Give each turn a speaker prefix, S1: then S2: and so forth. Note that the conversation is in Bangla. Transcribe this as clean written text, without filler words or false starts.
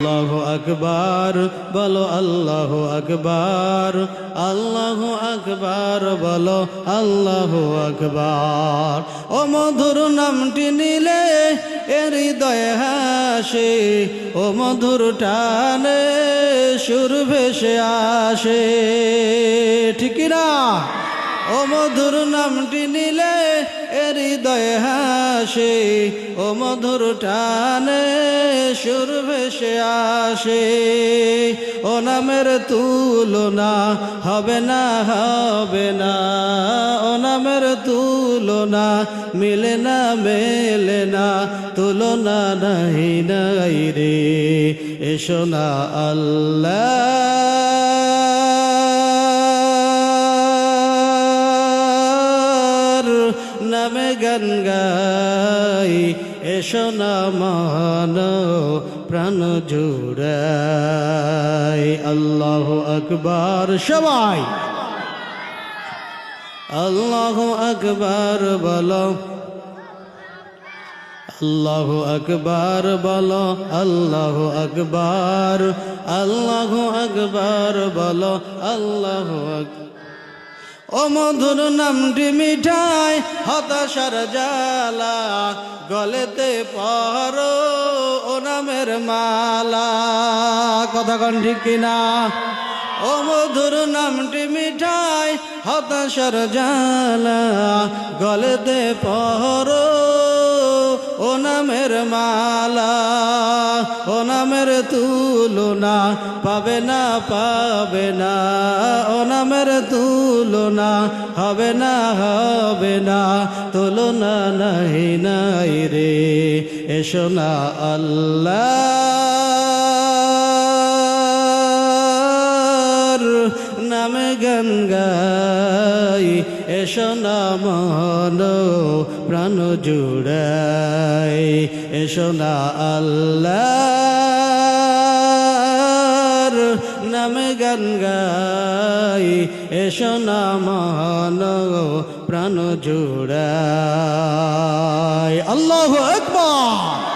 S1: আল্লাহু আকবার বলো আল্লাহু আকবার, আল্লাহু আকবার বলো আল্লাহু আকবার। ও মধুর নামটি নিলে এর হৃদয়ে হাসে, ও মধুর টানে সুর ভেসে আসে, ঠিক না? ও মধুর নামটি নিলে এর হৃদয়ে হাসে, ও মধুর টানে সুর ভেসে আসে। ও নামের তুলনা হবে না, হবে না, ও নামের তুলনা মিলে না, মেলে না, তুলনা নাই নাই রে। এসো না আল্লাহ নামে গান গাই, এসো না মান প্রাণ জুড়াই। আল্লাহু আকবার সবাই আল্লাহু আকবার বলো, আল্লাহু আকবার বলো, আল্লাহু আকবার, আল্লাহু আকবার বলো, আল্লাহু আকবার। ও মধুর নামটি মিঠাই হতাশার জ্বালা, গলেতে পরো ও নামের মালা, কথা কন ঠিক কিনা? ও মধুর নামটি মিঠাই হতাশার জ্বালা, গলেতে পরো ও নামের মালা। ও নামের তুলনা পাবে না, পাবে না, ও নামের তুলনা হবে না, হবে না, তুলনা নাই নাই রে। এসো না আল্লাহর নামে গান গাই, এসো না মন প্রাণ জুড়াই। এসো না আল্লাহর নামে গান গাই, এসো না মন প্রাণ জুড়াই। আল্লাহু আকবার।